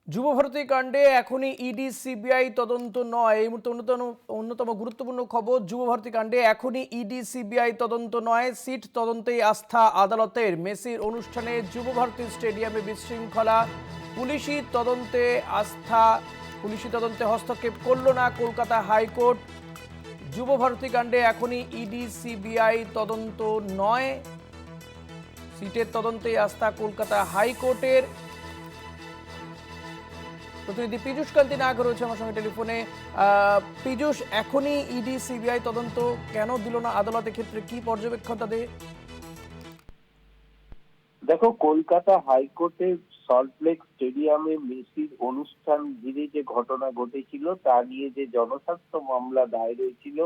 যুবভারতী কাণ্ডে এখনই ED CBI তদন্ত নয়। এই মুহূর্তে অন্যতম গুরুত্বপূর্ণ খবর, যুবভারতী কাণ্ডে এখনই ইডি সিবিআই তদন্ত নয়, সিট তদন্তেই আস্থা আদালতের। মেসির অনুষ্ঠানে যুবভারতী স্টেডিয়ামে বিশৃঙ্খলা, পুলিশি তদন্তে হস্তক্ষেপ করল না কলকাতা হাইকোর্ট। যুবভারতী কাণ্ডে এখনই ইডি সিবিআই তদন্ত নয়, সিটের তদন্তেই আস্থা কলকাতা হাইকোর্টের। প্রতিনিধি পীযূষ কান্তি নাগ রয়েছে আমার সঙ্গে টেলিফোনে। পীযূষ, এখনই ইডি সিবিআই তদন্ত কেন দিল না আদালতের ক্ষেত্রে কি পর্যবেক্ষণ তাদের? দেখো, কলকাতা হাইকোর্টে সল্টলেক স্টেডিয়ামে মেসির অনুষ্ঠান ঘিরে যে ঘটনা ঘটেছিল তা নিয়ে যে জনস্বার্থ মামলা দায়ের হয়েছিল,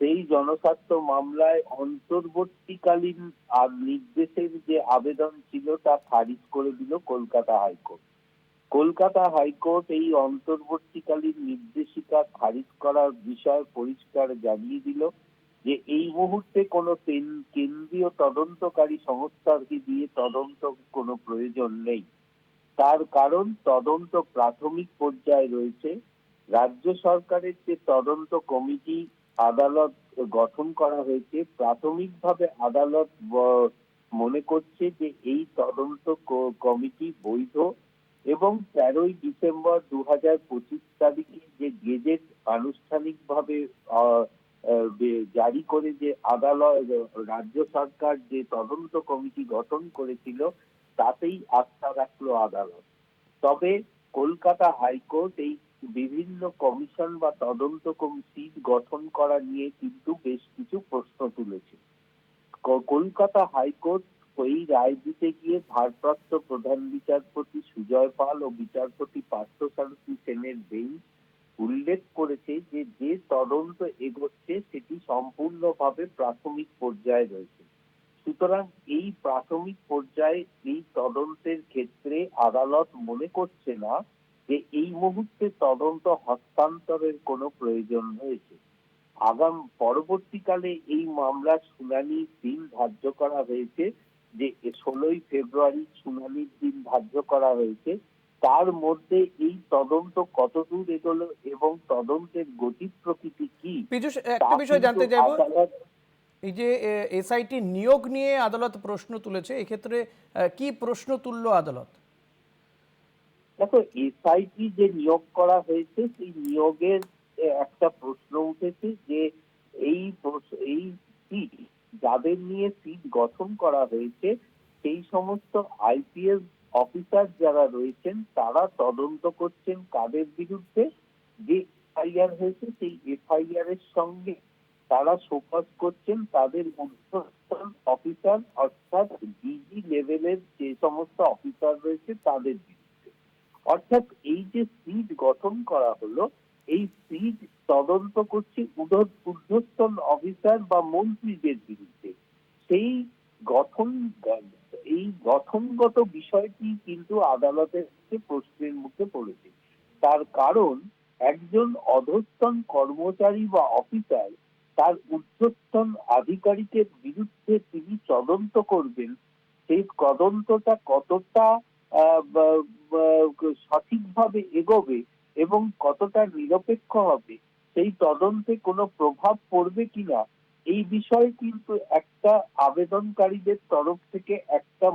সেই জনস্বার্থ মামলায় অন্তর্বর্তীকালীন নির্দেশের যে আবেদন ছিল তা খারিজ করে দিল কলকাতা হাইকোর্ট। কলকাতা হাইকোর্ট এই অন্তর্বর্তীকালীন নির্দেশিকা খারিজ করার বিষয়ে পরিষ্কার জানিয়ে দিল যে এই মুহূর্তে কোনো কেন্দ্রীয় তদন্তকারী সংস্থাকে দিয়ে তদন্ত কোনো প্রয়োজন নেই। তার কারণ, তদন্ত প্রাথমিক পর্যায়ে রয়েছে। রাজ্য সরকারের যে তদন্ত কমিটি আদালত গঠন করা হয়েছে, প্রাথমিকভাবে আদালত মনে করছে যে এই তদন্ত কমিটি বৈধ এবং 13ই ডিসেম্বর 2025 তারিখে যে গেজেট আনুষ্ঠানিকভাবে জারি করে যে আদালত রাজ্য সরকার যে তদন্ত কমিটি গঠন করেছিল তাতেই আস্থা রাখলো আদালত। তবে কলকাতা হাইকোর্ট এই বিভিন্ন কমিশন বা তদন্ত কমিটি গঠন করা নিয়ে কিন্তু বেশ কিছু প্রশ্ন তুলেছে। কলকাতা হাইকোর্ট এই রায় দিতে গিয়ে ভারপ্রাপ্ত প্রধান বিচারপতি সুজয় পাল ও বিচারপতি পার্থসারথী সেনের বেঞ্চ উল্লেখ করেছে যে যে তদন্ত এগোচ্ছে সেটি সম্পূর্ণভাবে প্রাথমিক পর্যায়ে রয়েছে। সুতরাং এই প্রাথমিক পর্যায়ে এই তদন্তের ক্ষেত্রে আদালত মনে করছে না যে এই মুহূর্তে তদন্ত হস্তান্তরের কোনো প্রয়োজন রয়েছে। পরবর্তীকালে এই মামলার শুনানির দিন ধার্য করা হয়েছে, যে 16ই ফেব্রুয়ারি শুনানির দিন ধার্য করা হয়েছে। তার মধ্যে এই তদন্ত কতদূর এগোলো এবং তদন্তের গতি প্রকৃতি কি, পীযূষ, তা একটা বিষয় কিন্তু জানতে চাইবো। আদালত। এই যে এসআইটি নিয়োগ নিয়ে আদালত প্রশ্ন তুলেছে, এক্ষেত্রে কি প্রশ্ন তুললো আদালত? দেখো, এসআইটি যে নিয়োগ করা হয়েছে সেই নিয়োগের একটা প্রশ্ন উঠেছে যে এই সিট, যাদের নিয়ে সিট গঠন করা হয়েছে, সেই সমস্ত আইপিএস অফিসার যারা রয়েছেন তারা তদন্ত করছেন কাদের বিরুদ্ধে? যে এফআইআর হয়েছে সেই এফআইআর এর সঙ্গে তারা শোকজ করছেন তাদের ঊর্ধ্বতন অফিসার, অর্থাৎ ডিজি লেভেলের যে সমস্ত অফিসার রয়েছে তাদের বিরুদ্ধে। অর্থাৎ এই যে সিট গঠন করা হলো, এই সিট তদন্ত করছে ঊর্ধ্বতন অফিসার বা মন্ত্রীদের বিরুদ্ধে। সেই গঠন এই গঠনগত বিষয়টি কিন্তু আদালতের প্রশ্নের মুখে পড়েছে। তার কারণ, একজন অধস্তন কর্মচারী বা অফিসার তার ঊর্ধ্বতন আধিকারিকের বিরুদ্ধে তিনি তদন্ত করবেন, সেই তদন্তটা কতটা সঠিকভাবে এগোবে এবং কতটা নিরপেক্ষ হবে, সেই তদন্তে কোনো প্রভাব পড়বে কিনা, এই বিষয়ে কিন্তু একটা আবেদনকারীদের তরফ থেকে একটা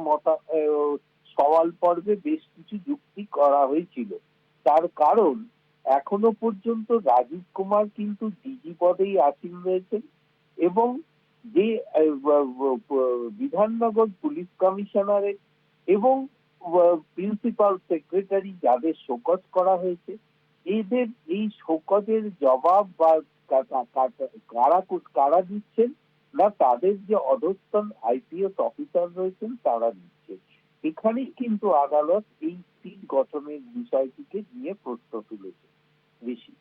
সওয়াল পর্বে বেশ কিছু যুক্তি করা হয়েছিল। তার কারণ, এখনো পর্যন্ত রাজীব কুমার কিন্তু ডিজি পদেই আসীন রয়েছেন এবং যে বিধাননগর পুলিশ কমিশনারের এবং প্রিন্সিপাল সেক্রেটারি যাদের শোকজ করা হয়েছে, এদের এই শোকজের জবাব বা কারা দিচ্ছেন না তাদের যে অধস্তন আইপিএস অফিসার রয়েছেন তারা দিচ্ছেন। এখানেই কিন্তু আদালত এই সিট গঠনের বিষয়টিকে নিয়ে প্রশ্ন তুলেছে বেশি।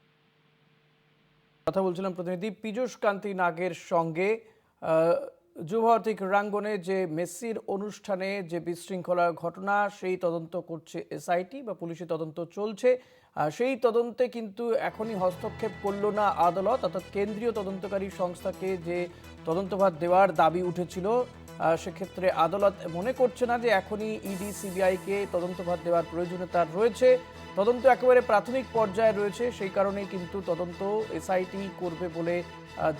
কথা বলছিলাম প্রতিনিধি পীযূষ কান্তি নাগের সঙ্গে। যুবভারতী ক্রীড়াঙ্গনে যে মেসির অনুষ্ঠানে যে বিশৃঙ্খলার ঘটনা, সেই তদন্ত করছে এসআইটি বা পুলিশি তদন্ত চলছে। সেই তদন্তে কিন্তু এখনই হস্তক্ষেপ করল না আদালত, অর্থাৎ কেন্দ্রীয় তদন্তকারী সংস্থাকে যে তদন্তভার দেওয়ার দাবি উঠেছিল সেক্ষেত্রে আদালত মনে করছে না যে এখনই ইডি সিবিআইকে তদন্তভার দেওয়ার প্রয়োজনীয়তা রয়েছে। তদন্ত একেবারে প্রাথমিক পর্যায়ে রয়েছে, সেই কারণেই কিন্তু তদন্ত এসআইটি করবে বলে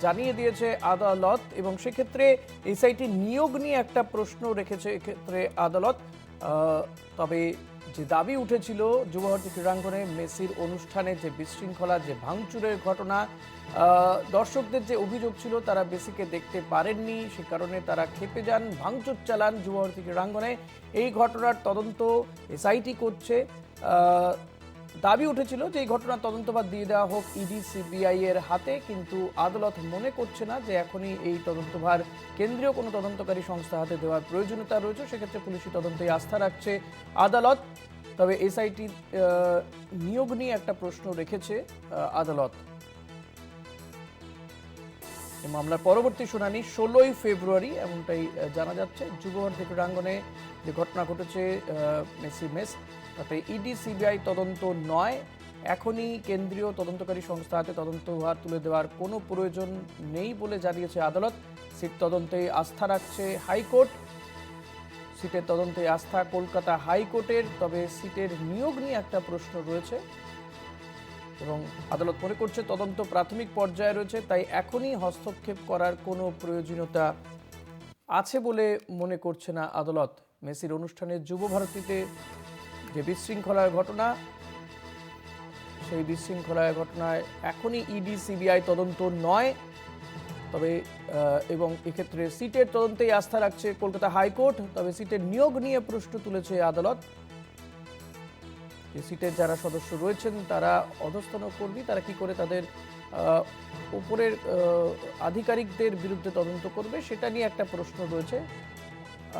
জানিয়ে দিয়েছে আদালত। এবং সেক্ষেত্রে এসআইটি নিয়োগ নিয়ে একটা প্রশ্ন রেখেছে এক্ষেত্রে আদালত। তবে যে দাবি উঠেছিল যুবভারতী ক্রীড়াঙ্গনে মেসির অনুষ্ঠানে যে বিশৃঙ্খলা, যে ভাঙচুরের ঘটনা, দর্শকদের যে অভিযোগ ছিল তারা মেসিকে দেখতে পারেননি, সে কারণে তারা ক্ষেপে যান, ভাঙচুর চালান যুবভারতী ক্রীড়াঙ্গনে। এই ঘটনার তদন্ত এসআইটি করছে। দাবি উঠেছিল যে এই ঘটনার তদন্তভার দিয়ে দেওয়া হোক ইডি সিবিআই এর হাতে, কিন্তু আদালত মনে করছে না যে এখনই এই তদন্তভার কেন্দ্রীয় কোনো তদন্তকারী সংস্থা হাতে দেওয়ার প্রয়োজনীয়তা রয়েছে। সেক্ষেত্রে পুলিশি তদন্তে আস্থা রাখছে আদালত। তবে এসআইটি নিয়োগ নিয়ে একটা প্রশ্ন রেখেছে আদালত। এই মামলার পরবর্তী শুনানি 16ই ফেব্রুয়ারি এমনটাই জানা যাচ্ছে। যুবভারতী ক্রীড়াঙ্গনে যে ঘটনা ঘটেছে মেসি মেস, তাতে ইডি সিবিআই তদন্ত নয়, এখনই কেন্দ্রীয় তদন্তকারী সংস্থা হাতে তদন্তভার তুলে দেওয়ার কোনো প্রয়োজন নেই বলে জানিয়েছে আদালত। সিট তদন্তে আস্থা রাখছে হাইকোর্ট। সিটের তদন্তে আস্থা কলকাতা হাইকোর্টের। তবে সিটের নিয়োগ নিয়ে একটা প্রশ্ন রয়েছে এবং আদালত মনে করছে তদন্ত প্রাথমিক পর্যায়ে রয়েছে, তাই এখনই হস্তক্ষেপ করার কোনো প্রয়োজনীয়তা আছে বলে মনে করছে না আদালত। মেসির অনুষ্ঠানে যুবভারতীতে যে বিশৃঙ্খলার ঘটনা, সেই বিশৃঙ্খলার ঘটনায় এখনই ইডি সিবিআই তদন্ত নয়। তবে এবং এক্ষেত্রে সিটের তদন্তেই আস্থা রাখছে কলকাতা হাইকোর্ট। তবে সিটের নিয়োগ নিয়ে প্রশ্ন তুলেছে আদালত। যে সিটের যারা সদস্য রয়েছেন তারা অধস্তন কর্মী, তারা কি করে তাদের উপরের আধিকারিকদের বিরুদ্ধে তদন্ত করবে সেটা নিয়ে একটা প্রশ্ন রয়েছে।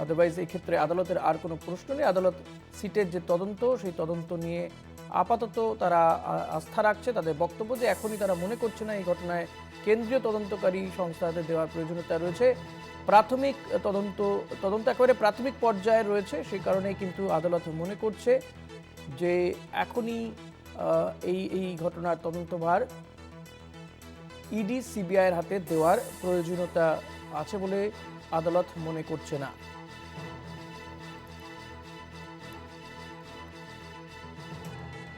আদারওয়াইজ এই ক্ষেত্রে আদালতের আর কোনো প্রশ্ন নেই। আদালত সিটের যে তদন্ত, সেই তদন্ত নিয়ে আপাতত তারা আস্থা রাখছে। তাদের বক্তব্য যে এখনই তারা মনে করছে না এই ঘটনায় কেন্দ্রীয় তদন্তকারী সংস্থাতে দেওয়ার প্রয়োজনীয়তা রয়েছে। প্রাথমিক তদন্ত একেবারে প্রাথমিক পর্যায়ে রয়েছে, সেই কারণেই কিন্তু আদালত মনে করছে যে এখনই এই ঘটনার তদন্তভার ইডি সিবিআইয়ের হাতে দেওয়ার প্রয়োজনীয়তা আছে বলে আদালত মনে করছে না।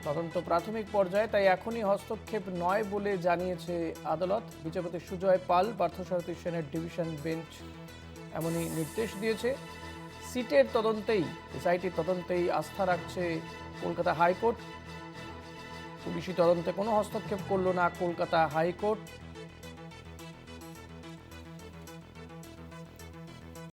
তদন্ত প্রাথমিক পর্যায়ে, তাই এখনই হস্তক্ষেপ নয় বলে জানিয়েছে আদালত। বিচারপতি সুজয় পাল, পার্থসারথী সেনের ডিভিশন বেঞ্চ এমনই নির্দেশ দিয়েছে। সিটের তদন্তেই, এসআইটির তদন্তেই আস্থা রাখছে কলকাতা হাইকোর্ট। পুলিশি তদন্তে কোনো হস্তক্ষেপ করল না কলকাতা হাইকোর্ট।